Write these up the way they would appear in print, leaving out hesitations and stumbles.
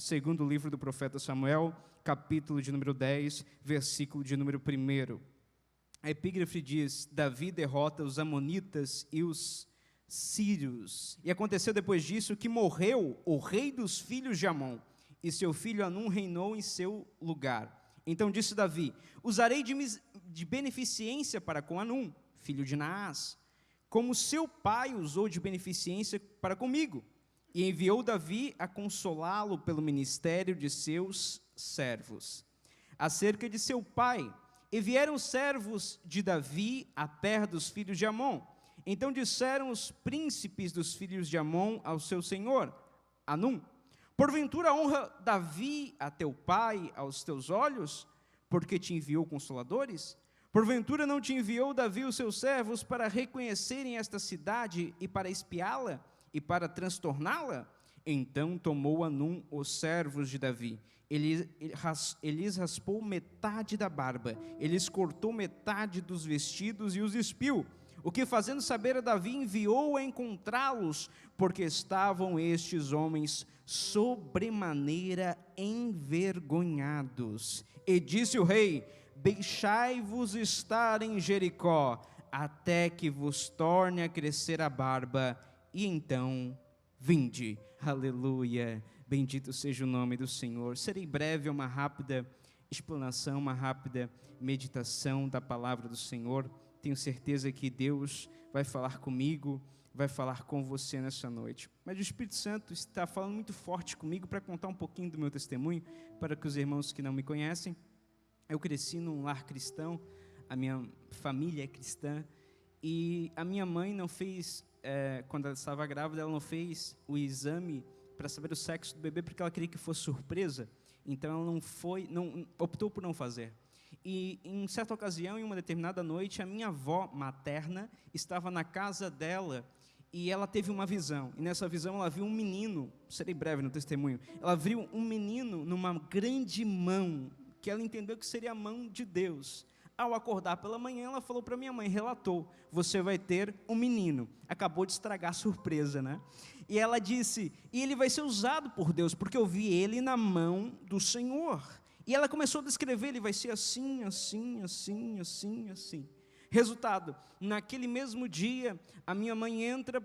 segundo livro do profeta Samuel, capítulo de número 10, versículo de número 1. A epígrafe diz: Davi derrota os amonitas e os sírios. E aconteceu depois disso que morreu o rei dos filhos de Amon, e seu filho Anum reinou em seu lugar. Então disse Davi: usarei de beneficência para com Anum, filho de Naás, como seu pai usou de beneficência para comigo. E enviou Davi a consolá-lo pelo ministério de seus servos. Acerca de seu pai, e vieram os servos de Davi à terra dos filhos de Amon. Então disseram os príncipes dos filhos de Amon ao seu senhor, Anum: porventura honra Davi a teu pai aos teus olhos, porque te enviou consoladores? Porventura não te enviou Davi os seus servos para reconhecerem esta cidade e para espiá-la e para transtorná-la? Então tomou Anum os servos de Davi, ele lhes raspou metade da barba, ele lhes cortou metade dos vestidos e os despiu. O que, fazendo saber a Davi, enviou a encontrá-los, porque estavam estes homens sobremaneira envergonhados. E disse o rei: deixai-vos estar em Jericó, até que vos torne a crescer a barba, e então vinde. Aleluia, bendito seja o nome do Senhor. Serei breve, uma rápida explanação, uma rápida meditação da palavra do Senhor. Tenho certeza que Deus vai falar comigo, vai falar com você nessa noite. Mas o Espírito Santo está falando muito forte comigo para contar um pouquinho do meu testemunho, para que os irmãos que não me conhecem. Eu cresci num lar cristão, a minha família é cristã, e a minha mãe não fez, quando ela estava grávida, ela não fez o exame para saber o sexo do bebê, porque ela queria que fosse surpresa. Então ela optou por não fazer. E em certa ocasião, em uma determinada noite, a minha avó materna estava na casa dela e ela teve uma visão. E nessa visão ela viu um menino, serei breve no testemunho, ela viu um menino numa grande mão, que ela entendeu que seria a mão de Deus. Ao acordar pela manhã, ela falou para minha mãe, relatou: você vai ter um menino. Acabou de estragar a surpresa, né? E ela disse: e ele vai ser usado por Deus, porque eu vi ele na mão do Senhor. E ela começou a descrever: ele vai ser assim, assim, assim, assim, assim. Resultado, naquele mesmo dia, a minha mãe entra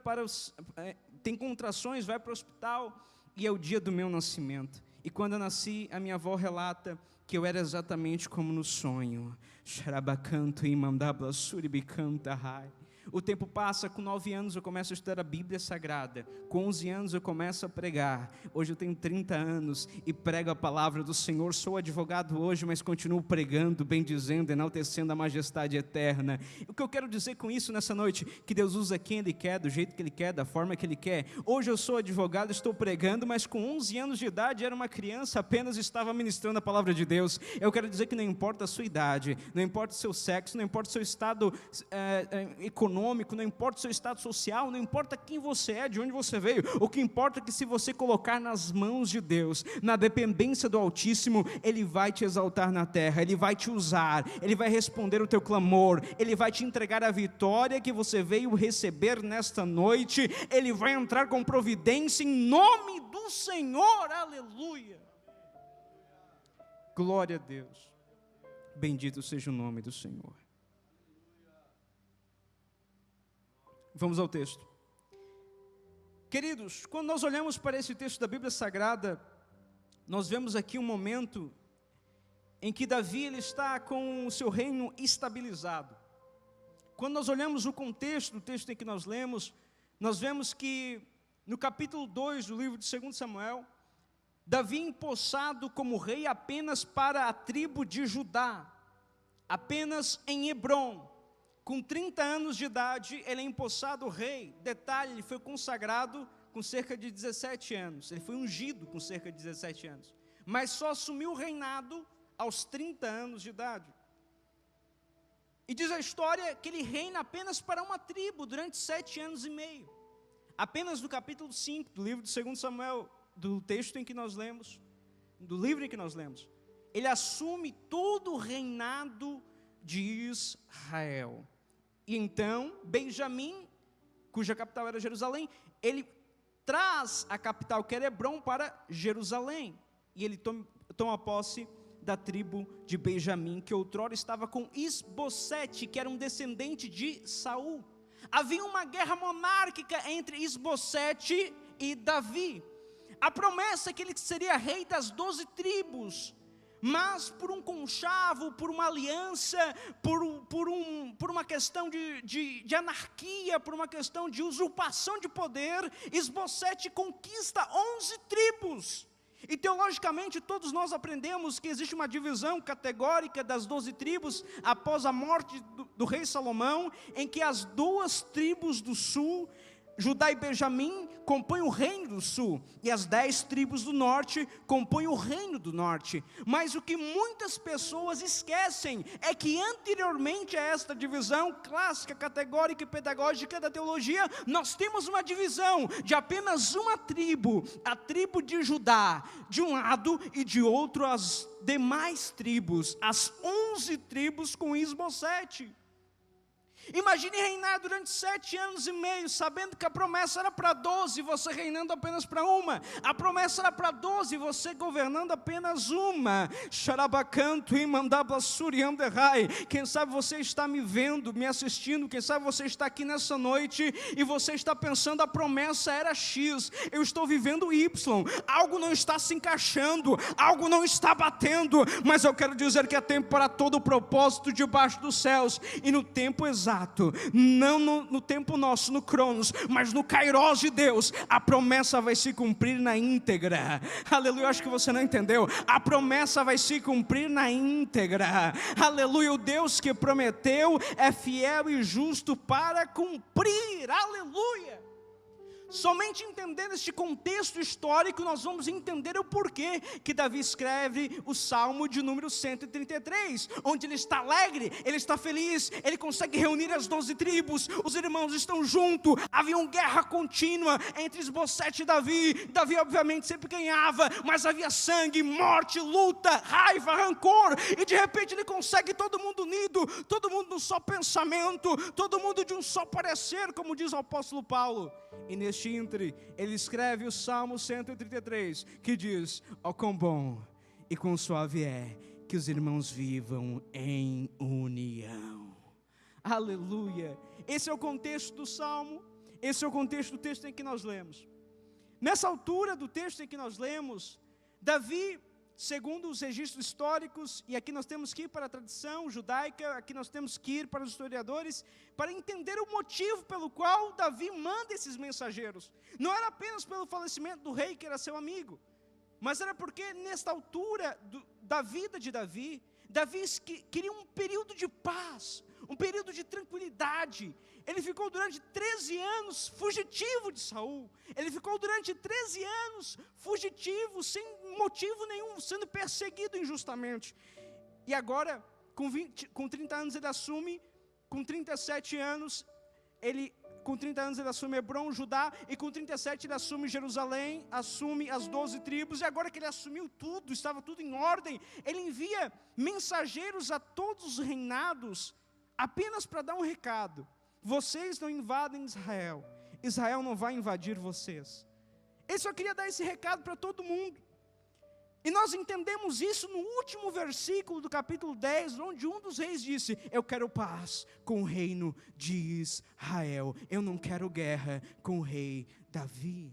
tem contrações, vai para o hospital, e é o dia do meu nascimento. E quando eu nasci, a minha avó relata que eu era exatamente como no sonho. Xarabacanto e mandabla suribicanta rai. O tempo passa, com 9 anos eu começo a estudar a Bíblia Sagrada, com 11 anos eu começo a pregar, hoje eu tenho 30 anos e prego a palavra do Senhor, sou advogado hoje, mas continuo pregando, bendizendo, enaltecendo a majestade eterna. O que eu quero dizer com isso nessa noite? Que Deus usa quem Ele quer, do jeito que Ele quer, da forma que Ele quer. Hoje eu sou advogado, estou pregando, mas com 11 anos de idade era uma criança, apenas estava ministrando a palavra de Deus. Eu quero dizer que não importa a sua idade, não importa o seu sexo, não importa o seu estado econômico, não importa o seu estado social, não importa quem você é, de onde você veio, o que importa é que se você colocar nas mãos de Deus, na dependência do Altíssimo, Ele vai te exaltar na terra, Ele vai te usar, Ele vai responder o teu clamor, Ele vai te entregar a vitória que você veio receber nesta noite, Ele vai entrar com providência em nome do Senhor, aleluia, glória a Deus, bendito seja o nome do Senhor. Vamos ao texto. Queridos, quando nós olhamos para esse texto da Bíblia Sagrada, nós vemos aqui um momento em que Davi ele está com o seu reino estabilizado. Quando nós olhamos o contexto do texto em que nós lemos, nós vemos que no capítulo 2 do livro de 2 Samuel, Davi é empossado como rei apenas para a tribo de Judá, apenas em Hebrom. Com 30 anos de idade, ele é empossado rei. Detalhe, ele foi consagrado com cerca de 17 anos. Ele foi ungido com cerca de 17 anos. Mas só assumiu o reinado aos 30 anos de idade. E diz a história que ele reina apenas para uma tribo durante 7 anos e meio. Apenas no capítulo 5 do livro de 2 Samuel, do texto em que nós lemos, do livro em que nós lemos, ele assume todo o reinado de Israel. E então, Benjamim, cuja capital era Jerusalém, ele traz a capital que era Hebrom para Jerusalém. e ele toma posse da tribo de Benjamim, que outrora estava com Isbosete, que era um descendente de Saul. Havia uma guerra monárquica entre Isbosete e Davi. A promessa é que ele seria rei das 12 tribos, mas por um conchavo, por uma aliança, por uma questão de anarquia, por uma questão de usurpação de poder, Isbosete conquista 11 tribos. E teologicamente todos nós aprendemos que existe uma divisão categórica das 12 tribos após a morte do rei Salomão, em que as 2 tribos do sul, Judá e Benjamim, compõem o reino do sul, e as 10 tribos do norte compõem o reino do norte. Mas o que muitas pessoas esquecem é que anteriormente a esta divisão clássica, categórica e pedagógica da teologia, nós temos uma divisão de apenas uma tribo, a tribo de Judá, de um lado, e de outro as demais tribos, as 11 tribos com Isbosete. Imagine reinar durante 7 anos e meio, sabendo que a promessa era para 12, você reinando apenas para uma. A promessa era para 12, você governando apenas uma. Xarabacanto e mandabassurianderai. Quem sabe você está me vendo, me assistindo, quem sabe você está aqui nessa noite e você está pensando, a promessa era X, eu estou vivendo Y, algo não está se encaixando, algo não está batendo, mas eu quero dizer que é tempo para todo o propósito debaixo dos céus, e no tempo exato, não no tempo nosso, no Cronos, mas no Kairos de Deus, a promessa vai se cumprir na íntegra. Aleluia, acho que você não entendeu. A promessa vai se cumprir na íntegra. Aleluia, o Deus que prometeu é fiel e justo para cumprir. Aleluia. Somente entendendo este contexto histórico, nós vamos entender o porquê que Davi escreve o Salmo de número 133, onde ele está alegre, ele está feliz, ele consegue reunir as 12 tribos, os irmãos estão juntos, havia uma guerra contínua entre Isbosete e Davi. Davi obviamente sempre ganhava, mas havia sangue, morte, luta, raiva, rancor, e de repente ele consegue todo mundo unido, todo mundo num só pensamento, todo mundo de um só parecer, como diz o apóstolo Paulo. E neste íntere, ele escreve o Salmo 133, que diz: ó quão bom e quão suave é que os irmãos vivam em união. Aleluia. Esse é o contexto do Salmo, esse é o contexto do texto em que nós lemos. Nessa altura do texto em que nós lemos, Davi, segundo os registros históricos, e aqui nós temos que ir para a tradição judaica, aqui nós temos que ir para os historiadores, para entender o motivo pelo qual Davi manda esses mensageiros. Não era apenas pelo falecimento do rei, que era seu amigo, mas era porque nesta altura da vida de Davi queria um período de paz, um período de tranquilidade. Ele ficou durante 13 anos fugitivo de Saul. Ele ficou durante 13 anos fugitivo, sem motivo nenhum, sendo perseguido injustamente. E agora, com 30 anos ele assume, com 37 anos, com 30 anos ele assume Hebrom, Judá, e com 37 ele assume Jerusalém, assume as 12 tribos, e agora que ele assumiu tudo, estava tudo em ordem, ele envia mensageiros a todos os reinados, apenas para dar um recado: vocês não invadem Israel, Israel não vai invadir vocês. Ele só queria dar esse recado para todo mundo. E nós entendemos isso no último versículo do capítulo 10, onde um dos reis disse: eu quero paz com o reino de Israel, eu não quero guerra com o rei Davi.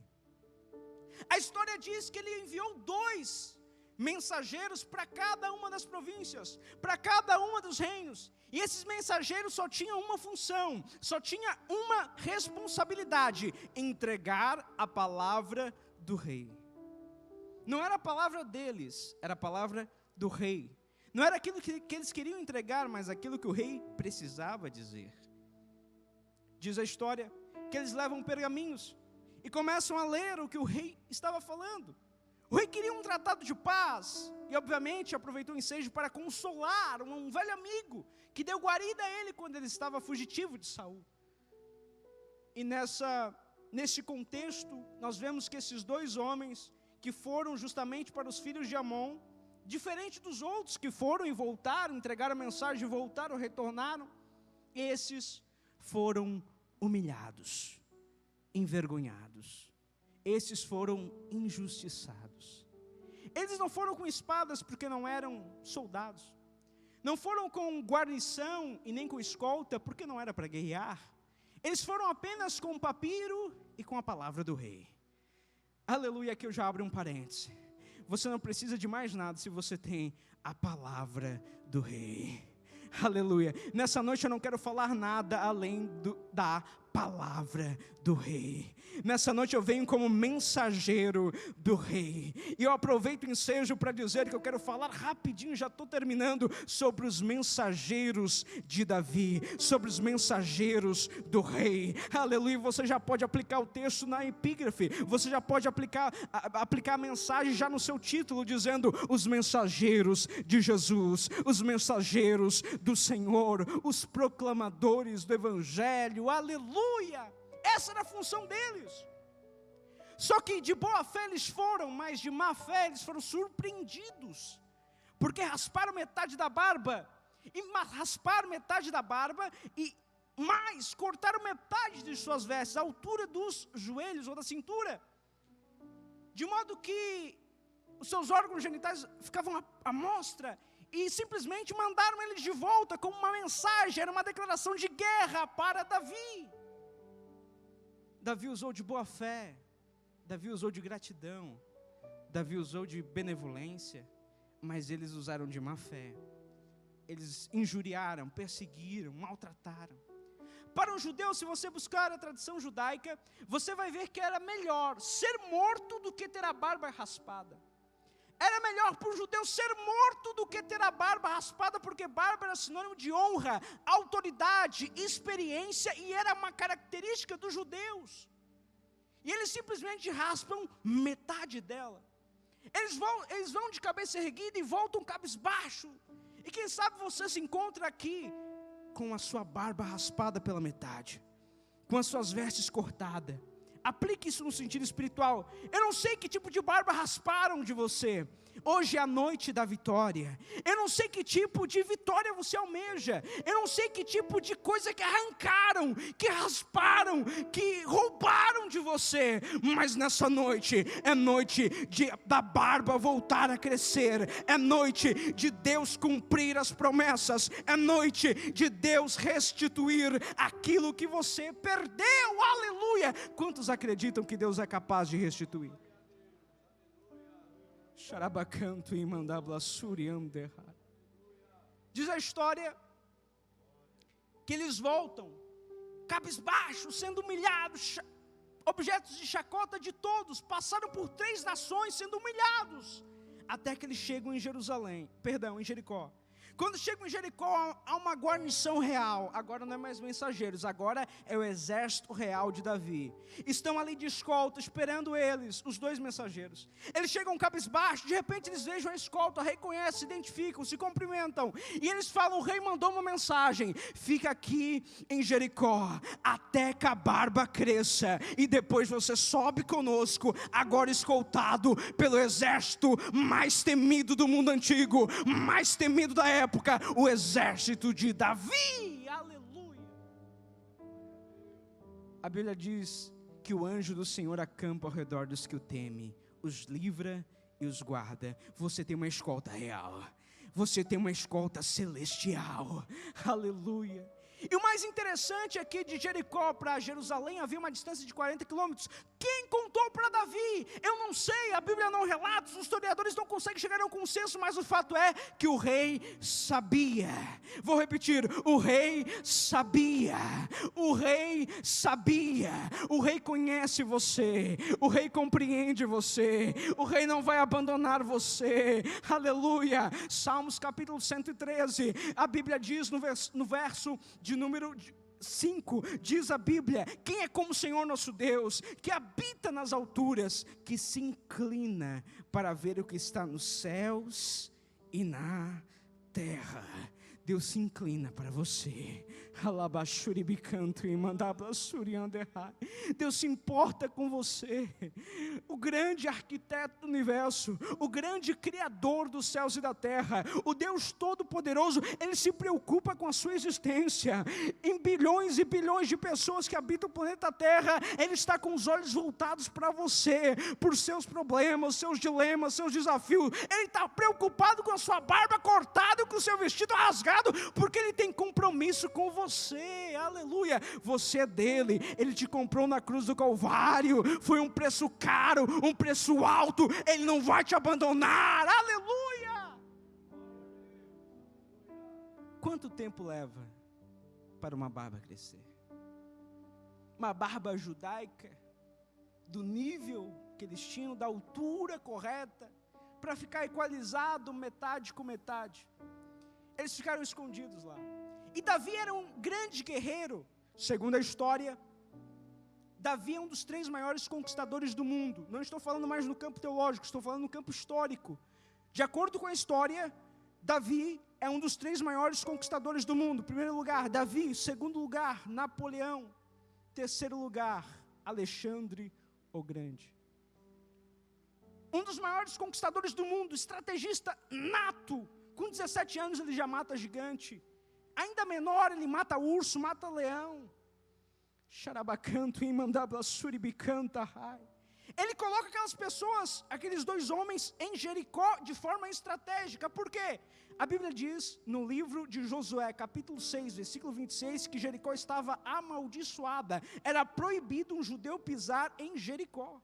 A história diz que ele enviou 2 mensageiros para cada uma das províncias, para cada uma dos reinos. E esses mensageiros só tinham uma função, só tinha uma responsabilidade: entregar a palavra do rei. Não era a palavra deles, era a palavra do rei. Não era aquilo que eles queriam entregar, mas aquilo que o rei precisava dizer. Diz a história que eles levam pergaminhos e começam a ler o que o rei estava falando. O rei queria um tratado de paz e obviamente aproveitou o ensejo para consolar um velho amigo que deu guarida a ele quando ele estava fugitivo de Saul. E nesse contexto nós vemos que esses 2 homens que foram justamente para os filhos de Amon, diferente dos outros que foram e voltaram, entregaram a mensagem, voltaram, retornaram, esses foram humilhados, envergonhados, esses foram injustiçados. Eles não foram com espadas porque não eram soldados. Não foram com guarnição e nem com escolta porque não era para guerrear. Eles foram apenas com o papiro e com a palavra do rei. Aleluia, aqui eu já abro um parêntese. Você não precisa de mais nada se você tem a palavra do rei. Aleluia. Nessa noite eu não quero falar nada além da palavra do rei. Nessa noite eu venho como mensageiro do rei. E eu aproveito o ensejo para dizer que eu quero falar rapidinho, já estou terminando, sobre os mensageiros de Davi, sobre os mensageiros do rei. Aleluia, você já pode aplicar o texto na epígrafe, você já pode aplicar a mensagem já no seu título, dizendo: os mensageiros de Jesus, os mensageiros do Senhor, os proclamadores do Evangelho. Aleluia! Essa era a função deles. Só que de boa fé eles foram, mas de má fé eles foram surpreendidos, porque rasparam metade da barba, e mais, cortaram metade de suas vestes, a altura dos joelhos ou da cintura, de modo que os seus órgãos genitais ficavam à mostra, e simplesmente mandaram eles de volta como uma mensagem, era uma declaração de guerra para Davi. Davi usou de boa fé, Davi usou de gratidão, Davi usou de benevolência, mas eles usaram de má fé. Eles injuriaram, perseguiram, maltrataram. Para um judeu, se você buscar a tradição judaica, você vai ver que era melhor ser morto do que ter a barba raspada. Era melhor para o judeu ser morto do que ter a barba raspada, porque barba era sinônimo de honra, autoridade, experiência, e era uma característica dos judeus. E eles simplesmente raspam metade dela. Eles vão de cabeça erguida e voltam cabisbaixo. E quem sabe você se encontra aqui com a sua barba raspada pela metade, com as suas vestes cortadas. Aplique isso no sentido espiritual. Eu não sei que tipo de barba rasparam de você. Hoje é a noite da vitória. Eu não sei que tipo de vitória você almeja. Eu não sei que tipo de coisa que arrancaram, que rasparam, que roubaram de você. Mas nessa noite é noite da barba voltar a crescer. É noite de Deus cumprir as promessas. É noite de Deus restituir aquilo que você perdeu. Aleluia! Quantos acreditam que Deus é capaz de restituir? Xarabacanto e mandabla surianderra. Diz a história que eles voltam cabisbaixos, sendo humilhados, objetos de chacota de todos, passaram por 3 nações sendo humilhados, até que eles chegam em em Jericó. Quando chegam em Jericó, há uma guarnição real. Agora não é mais mensageiros, agora é o exército real de Davi. Estão ali de escolta, esperando eles, os 2 mensageiros. Eles chegam cabisbaixo, de repente eles vejam a escolta, reconhecem, se identificam, se cumprimentam. E eles falam: o rei mandou uma mensagem: fica aqui em Jericó, até que a barba cresça, e depois você sobe conosco, agora escoltado pelo exército mais temido do mundo antigo, mais temido da época, o exército de Davi. Aleluia. A Bíblia diz que o anjo do Senhor acampa ao redor dos que o temem, os livra e os guarda. Você tem uma escolta real, você tem uma escolta celestial. Aleluia. E o mais interessante é que de Jericó para Jerusalém havia uma distância de 40 quilômetros. Quem contou para Davi? Eu não sei, a Bíblia não relata, os historiadores não conseguem chegar a um consenso, mas o fato é que o rei sabia. Vou repetir: o rei sabia. O rei sabia. O rei conhece você. O rei compreende você. O rei não vai abandonar você. Aleluia. Salmos capítulo 113, a Bíblia diz no verso de número 5, diz a Bíblia: quem é como o Senhor nosso Deus, que habita nas alturas, que se inclina para ver o que está nos céus e na terra. Deus se inclina para você. Deus se importa com você. O grande arquiteto do universo, o grande criador dos céus e da terra, o Deus todo-poderoso, Ele se preocupa com a sua existência. Em bilhões e bilhões de pessoas que habitam o planeta Terra, Ele está com os olhos voltados para você, por seus problemas, seus dilemas, seus desafios. Ele está preocupado com a sua barba cortada, com o seu vestido rasgado, porque Ele tem compromisso com você. Aleluia. Você é dele. Ele te comprou na cruz do Calvário. Foi um preço caro, um preço alto. Ele não vai te abandonar. Aleluia. Quanto tempo leva para uma barba crescer? Uma barba judaica, do nível que eles tinham, da altura correta, para ficar equalizado metade com metade. Eles ficaram escondidos lá. E Davi era um grande guerreiro. Segundo a história, Davi é um dos 3 maiores conquistadores do mundo. Não estou falando mais no campo teológico, estou falando no campo histórico. De acordo com a história, Davi é um dos 3 maiores conquistadores do mundo. Primeiro lugar, Davi. Segundo lugar, Napoleão. Terceiro lugar, Alexandre o Grande. Um dos maiores conquistadores do mundo, estrategista nato. Com 17 anos ele já mata gigante. Ainda menor ele mata urso, mata leão. Xarabacanto e mandabla suribicanta. Ele coloca aquelas pessoas, aqueles 2 homens em Jericó de forma estratégica. Por quê? A Bíblia diz no livro de Josué, capítulo 6, versículo 26, que Jericó estava amaldiçoada. Era proibido um judeu pisar em Jericó.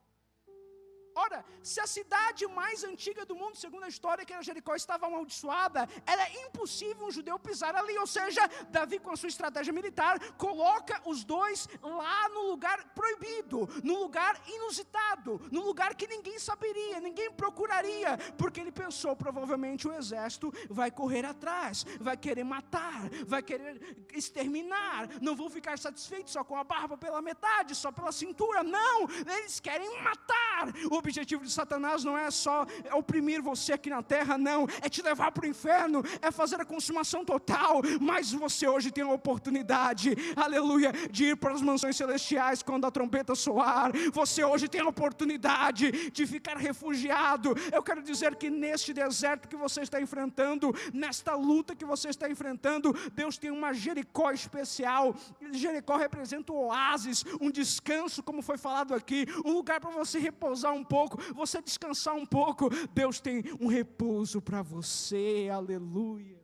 Ora, se a cidade mais antiga do mundo, segundo a história, que era Jericó, estava amaldiçoada, era impossível um judeu pisar ali. Ou seja, Davi, com a sua estratégia militar, coloca os 2 lá no lugar proibido, no lugar inusitado, no lugar que ninguém saberia, ninguém procuraria, porque ele pensou, provavelmente o exército vai correr atrás, vai querer matar, vai querer exterminar, não vão ficar satisfeitos só com a barba pela metade, só pela cintura. Não, eles querem matar. O objetivo de Satanás não é só oprimir você aqui na terra, não, é te levar para o inferno, é fazer a consumação total. Mas você hoje tem a oportunidade, aleluia, de ir para as mansões celestiais quando a trombeta soar. Você hoje tem a oportunidade de ficar refugiado. Eu quero dizer que neste deserto que você está enfrentando, nesta luta que você está enfrentando, Deus tem uma Jericó especial. Jericó representa o oásis, um descanso, como foi falado aqui, um lugar para você repousar um pouco, você descansar um pouco. Deus tem um repouso para você, aleluia.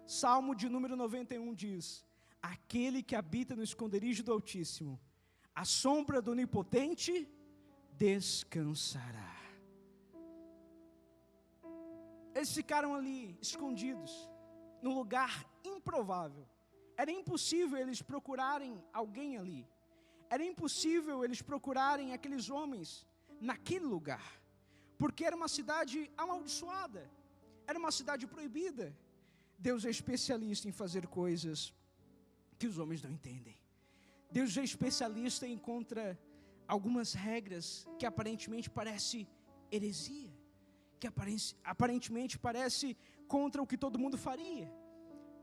Salmo de número 91 diz: aquele que habita no esconderijo do Altíssimo, à sombra do Onipotente, descansará. Eles ficaram ali, escondidos, num lugar improvável. Era impossível eles procurarem alguém ali. Era impossível eles procurarem aqueles homens naquele lugar, porque era uma cidade amaldiçoada, era uma cidade proibida. Deus é especialista em fazer coisas que os homens não entendem. Deus é especialista em contra algumas regras que aparentemente parece heresia, que aparentemente parece contra o que todo mundo faria.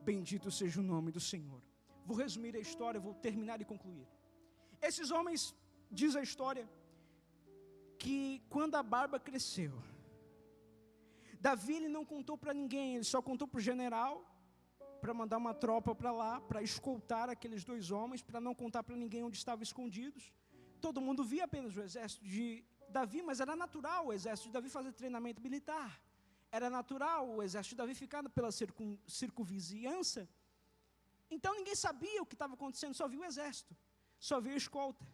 Bendito seja o nome do Senhor. Vou resumir a história, vou terminar e concluir. Esses homens, diz a história, que quando a barba cresceu, Davi ele não contou para ninguém, ele só contou para o general, para mandar uma tropa para lá, para escoltar aqueles 2 homens, para não contar para ninguém onde estavam escondidos. Todo mundo via apenas o exército de Davi, mas era natural o exército de Davi fazer treinamento militar. Era natural o exército de Davi ficar pela circunvizinhança. Então ninguém sabia o que estava acontecendo, só via o exército. Só veio escolta.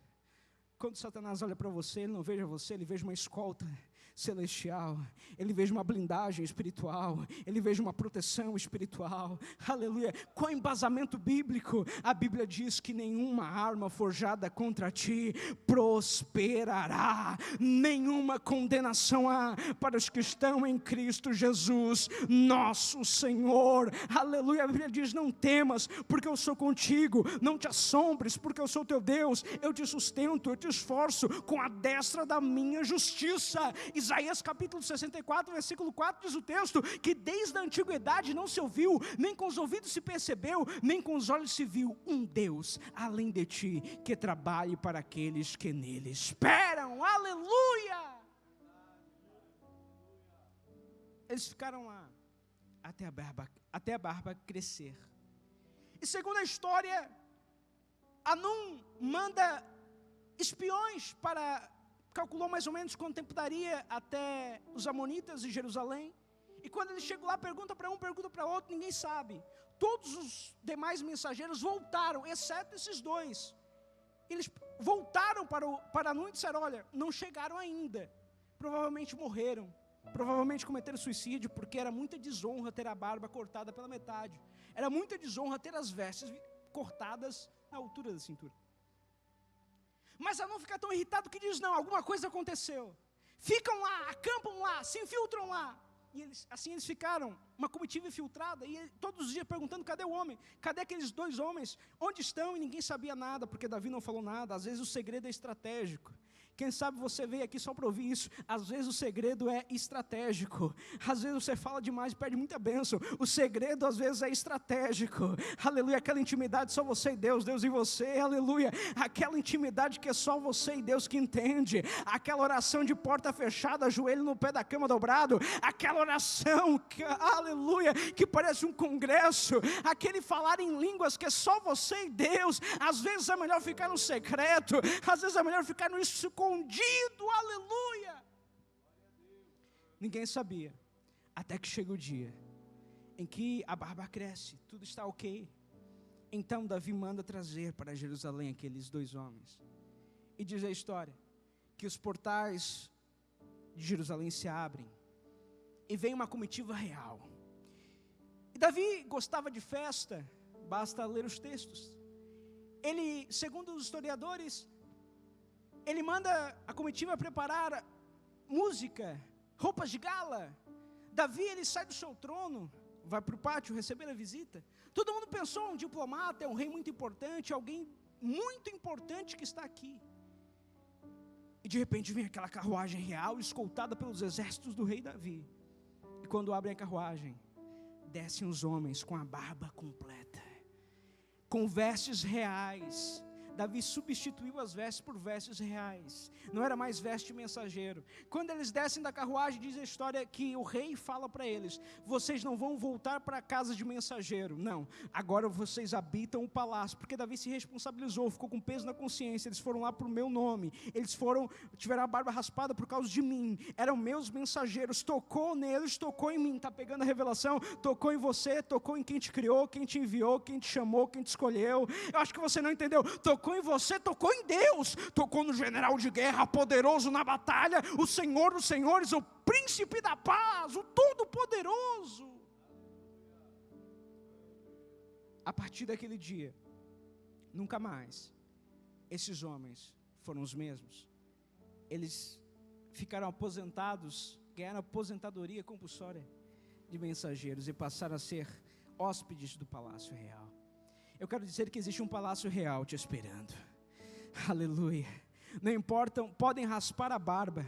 Quando Satanás olha para você, ele não veja você, ele veja uma escolta celestial, ele veja uma blindagem espiritual, ele veja uma proteção espiritual, aleluia. Com embasamento bíblico, a Bíblia diz que nenhuma arma forjada contra ti prosperará, nenhuma condenação há para os que estão em Cristo Jesus, nosso Senhor, aleluia. A Bíblia diz: não temas, porque eu sou contigo, não te assombres, porque eu sou teu Deus, eu te sustento, eu te esforço com a destra da minha justiça. Isaías capítulo 64, versículo 4, diz o texto, que desde a antiguidade não se ouviu, nem com os ouvidos se percebeu, nem com os olhos se viu um Deus, além de ti, que trabalhe para aqueles que nele esperam. Aleluia! Eles ficaram lá, até a barba crescer. E segundo a história, Anum manda espiões calculou mais ou menos quanto tempo daria até os amonitas de Jerusalém. E quando ele chegou lá, pergunta para um, pergunta para outro, ninguém sabe. Todos os demais mensageiros voltaram, exceto esses dois. Eles voltaram para Anum e disseram, olha, não chegaram ainda. Provavelmente morreram. Provavelmente cometeram suicídio, porque era muita desonra ter a barba cortada pela metade. Era muita desonra ter as vestes cortadas na altura da cintura. Mas Anum fica tão irritado que diz, não, alguma coisa aconteceu. Ficam lá, acampam lá, se infiltram lá. E eles ficaram, uma comitiva infiltrada, e todos os dias perguntando, cadê o homem? Cadê aqueles dois homens? Onde estão? E ninguém sabia nada, porque Davi não falou nada. Às vezes o segredo é estratégico. Quem sabe você veio aqui só para ouvir isso. Às vezes o segredo é estratégico. Às vezes você fala demais e perde muita bênção. O segredo às vezes é estratégico. Aleluia, aquela intimidade só você e Deus, Deus e você. Aleluia, aquela intimidade que é só você e Deus que entende. Aquela oração de porta fechada, joelho no pé da cama dobrado. Aquela oração, aleluia, que parece um congresso. Aquele falar em línguas que é só você e Deus. Às vezes é melhor ficar no secreto. Às vezes é melhor ficar no escondido, aleluia. Ninguém sabia, até que chega o dia em que a barba cresce, tudo está ok. Então Davi manda trazer para Jerusalém aqueles dois homens, e diz a história, que os portais de Jerusalém se abrem, e vem uma comitiva real. E Davi gostava de festa, basta ler os textos. Ele, segundo os historiadores, ele manda a comitiva preparar música, roupas de gala. Davi, ele sai do seu trono, vai para o pátio receber a visita. Todo mundo pensou, um diplomata, é um rei muito importante, alguém muito importante que está aqui. E de repente vem aquela carruagem real, escoltada pelos exércitos do rei Davi. E quando abrem a carruagem, descem os homens com a barba completa, com vestes reais. Davi substituiu as vestes por vestes reais. Não era mais veste mensageiro. Quando eles descem da carruagem, diz a história que o rei fala para eles, vocês não vão voltar para a casa de mensageiro. Não, agora vocês habitam o palácio. Porque Davi se responsabilizou, ficou com peso na consciência. Eles foram lá por meu nome. Eles tiveram a barba raspada por causa de mim. Eram meus mensageiros. Tocou neles, tocou em mim. Está pegando a revelação? Tocou em você, tocou em quem te criou, quem te enviou, quem te chamou, quem te escolheu. Eu acho que você não entendeu. Tocou em você, tocou em Deus, tocou no general de guerra, poderoso na batalha, o Senhor dos senhores, o príncipe da paz, o todo-poderoso. A partir daquele dia, nunca mais, esses homens foram os mesmos. Eles ficaram aposentados, ganharam aposentadoria compulsória de mensageiros e passaram a ser hóspedes do palácio real. Eu quero dizer que existe um palácio real te esperando. Aleluia. Não importa, podem raspar a barba,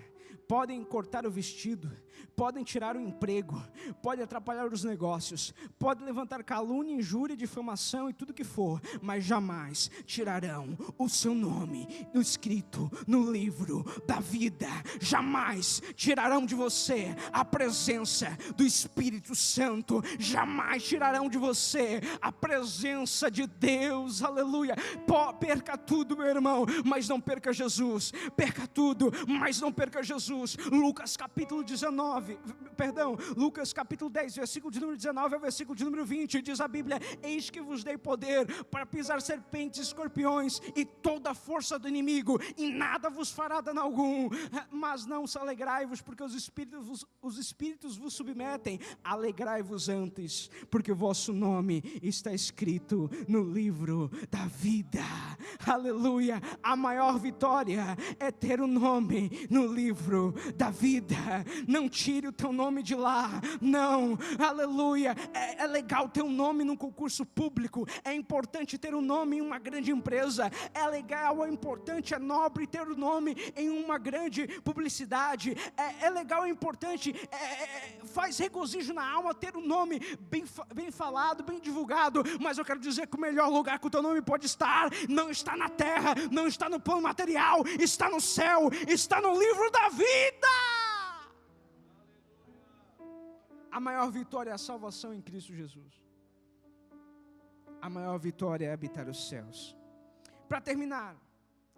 podem cortar o vestido, podem tirar o emprego, podem atrapalhar os negócios, podem levantar calúnia, injúria, difamação e tudo que for, mas jamais tirarão o seu nome escrito no livro da vida. Jamais tirarão de você a presença do Espírito Santo. Jamais tirarão de você a presença de Deus. Aleluia. Perca tudo, meu irmão, mas não perca Jesus. Perca tudo, mas não perca Jesus. Lucas capítulo 10, versículo de número 19 ao versículo de número 20, diz a Bíblia: eis que vos dei poder para pisar serpentes e escorpiões e toda a força do inimigo, e nada vos fará dano algum. Mas não se alegrai-vos, porque os espíritos vos submetem. Alegrai-vos antes, porque o vosso nome está escrito no livro da vida. Aleluia. A maior vitória é ter o nome no livro da vida. Não tire o teu nome de lá. Não, aleluia. É legal ter um nome num concurso público. É importante ter um nome em uma grande empresa. É legal, é importante, é nobre ter um nome em uma grande publicidade. É legal, é importante, faz regozijo na alma ter um nome bem falado, bem divulgado. Mas eu quero dizer que o melhor lugar que o teu nome pode estar, não está na terra, não está no plano material, está no céu, está no livro da vida. A maior vitória é a salvação em Cristo Jesus. A maior vitória é habitar os céus. Para terminar,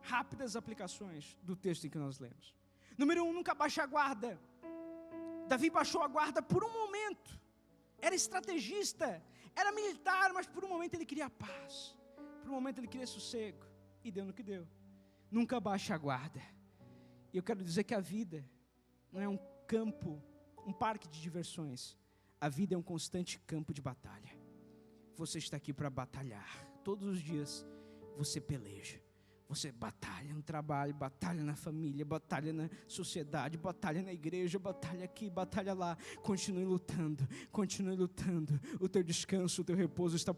rápidas aplicações do texto em que nós lemos. Número 1, nunca baixe a guarda. Davi baixou a guarda por um momento. Era estrategista, era militar, mas por um momento ele queria paz. Por um momento ele queria sossego. E deu no que deu. Nunca baixe a guarda. E eu quero dizer que a vida não é um campo, um parque de diversões. A vida é um constante campo de batalha. Você está aqui para batalhar. Todos os dias você peleja. Você batalha no trabalho, batalha na família, batalha na sociedade, batalha na igreja, batalha aqui, batalha lá. Continue lutando, continue lutando. O teu descanso, o teu repouso está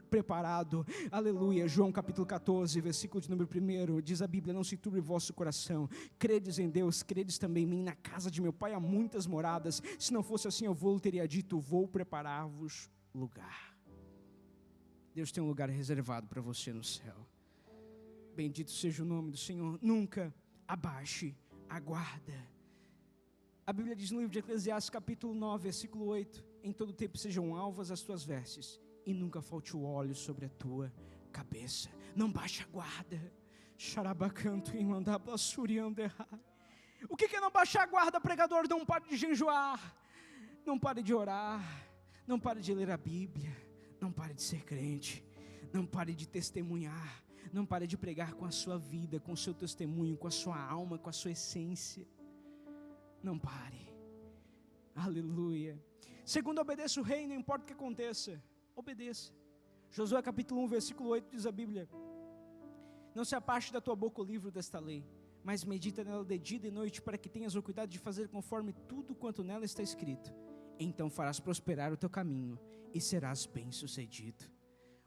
preparado. Aleluia. João capítulo 14, versículo de número 1, diz a Bíblia: não se turbe o vosso coração, credes em Deus, credes também em mim. Na casa de meu pai há muitas moradas. Se não fosse assim, eu teria dito: vou preparar-vos lugar. Deus tem um lugar reservado para você no céu. Bendito seja o nome do Senhor. Nunca abaixe a guarda. A Bíblia diz no livro de Eclesiastes capítulo 9, versículo 8: em todo tempo sejam alvas as tuas vestes, e nunca falte o óleo sobre a tua cabeça. Não baixe a guarda. Xarabacanto em mandabla surianderra. O que é não baixar a guarda, pregador? Não pare de jejuar, não pare de orar, não pare de ler a Bíblia, não pare de ser crente, não pare de testemunhar, não pare de pregar com a sua vida, com o seu testemunho, com a sua alma, com a sua essência. Não pare. Aleluia. Segundo, obedeça o rei, não importa o que aconteça. Obedeça. Josué capítulo 1, versículo 8 diz a Bíblia: não se apaste da tua boca o livro desta lei, mas medita nela de dia e de noite, para que tenhas o cuidado de fazer conforme tudo quanto nela está escrito. Então farás prosperar o teu caminho e serás bem sucedido.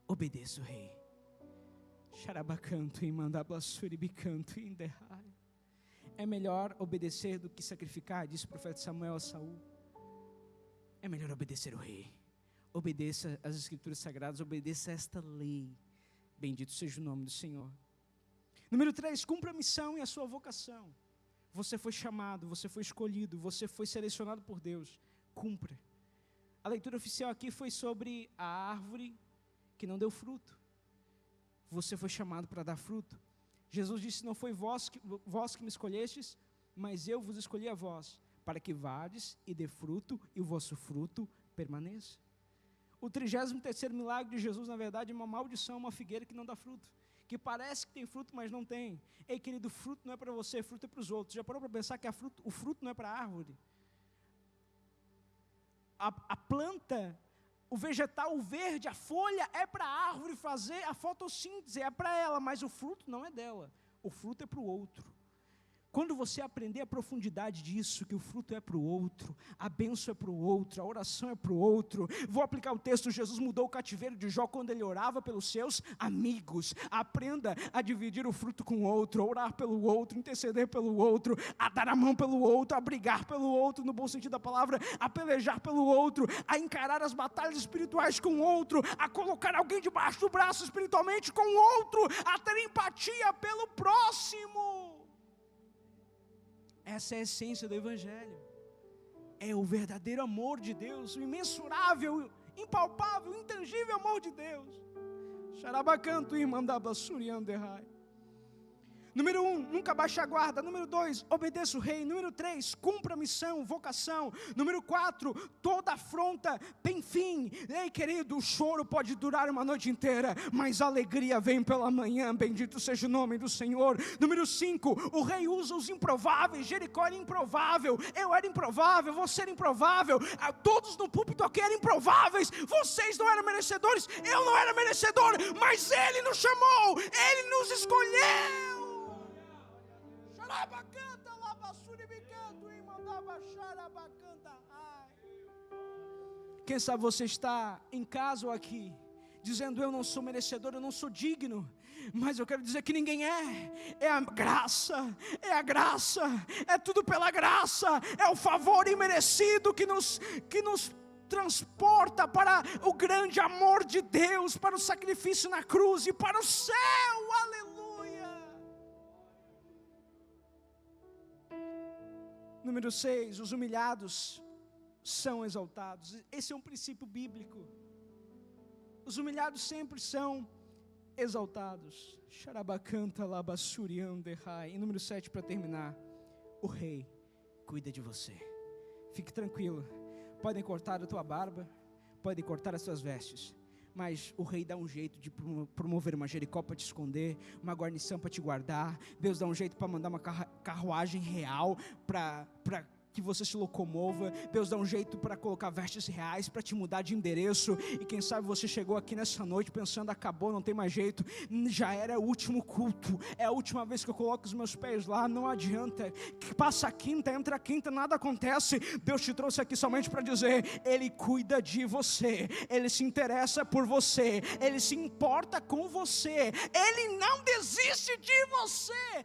Obedeça o rei. Xarabacanto e mandablassuribicanto e enderrai. É melhor obedecer do que sacrificar, disse o profeta Samuel a Saul. É melhor obedecer o rei. Obedeça as escrituras sagradas, obedeça a esta lei. Bendito seja o nome do Senhor. Número 3, cumpra a missão e a sua vocação. Você foi chamado, você foi escolhido, você foi selecionado por Deus. Cumpra. A leitura oficial aqui foi sobre a árvore que não deu fruto. Você foi chamado para dar fruto. Jesus disse: não foi vós que me escolhestes, mas eu vos escolhi a vós, para que vades e dê fruto, e o vosso fruto permaneça. O 33º milagre de Jesus, na verdade, é uma maldição, uma figueira que não dá fruto, que parece que tem fruto, mas não tem. Ei, querido, fruto não é para você, fruto é para os outros. Já parou para pensar que o fruto não é para a árvore? A planta, o vegetal, o verde, a folha é para a árvore fazer a fotossíntese, é para ela, mas o fruto não é dela, o fruto é para o outro. Quando você aprender a profundidade disso, que o fruto é para o outro, a bênção é para o outro, a oração é para o outro. Vou aplicar o texto: Jesus mudou o cativeiro de Jó quando ele orava pelos seus amigos. Aprenda a dividir o fruto com o outro, a orar pelo outro, interceder pelo outro, a dar a mão pelo outro, a brigar pelo outro, no bom sentido da palavra, a pelejar pelo outro, a encarar as batalhas espirituais com o outro, a colocar alguém debaixo do braço espiritualmente com o outro, a ter empatia pelo próximo. Essa é a essência do Evangelho. É o verdadeiro amor de Deus, o imensurável, impalpável, intangível amor de Deus. Xarabacanto e mandablassurianderrai. Número 1, nunca baixe a guarda. Número 2, obedeça o rei. Número 3, cumpra a missão, vocação. Número 4, toda afronta tem fim. Ei, querido, o choro pode durar uma noite inteira, mas a alegria vem pela manhã. Bendito seja o nome do Senhor. Número 5, o rei usa os improváveis. Jericó era improvável, eu era improvável, você era improvável. Todos no púlpito aqui eram improváveis. Vocês não eram merecedores, eu não era merecedor, mas Ele nos chamou, Ele nos escolheu. Quem sabe você está em casa ou aqui, dizendo: eu não sou merecedor, eu não sou digno. Mas eu quero dizer que ninguém é a graça, é tudo pela graça, é o favor imerecido que nos transporta para o grande amor de Deus, para o sacrifício na cruz e para o céu, aleluia. Número 6, os humilhados são exaltados. Esse é um princípio bíblico. Os humilhados sempre são exaltados. Xarabacanta labassuriandehai. E número 7, para terminar: o rei cuida de você. Fique tranquilo. Podem cortar a tua barba, podem cortar as tuas vestes, mas o rei dá um jeito de promover uma Jericó para te esconder, uma guarnição para te guardar. Deus dá um jeito para mandar uma carruagem real para que você se locomova. Deus dá um jeito para colocar vestes reais, para te mudar de endereço. E quem sabe você chegou aqui nessa noite pensando: acabou, não tem mais jeito, já era o último culto, é a última vez que eu coloco os meus pés lá, não adianta. Passa a quinta, entra a quinta, nada acontece. Deus te trouxe aqui somente para dizer: Ele cuida de você, Ele se interessa por você, Ele se importa com você, Ele não desiste de você.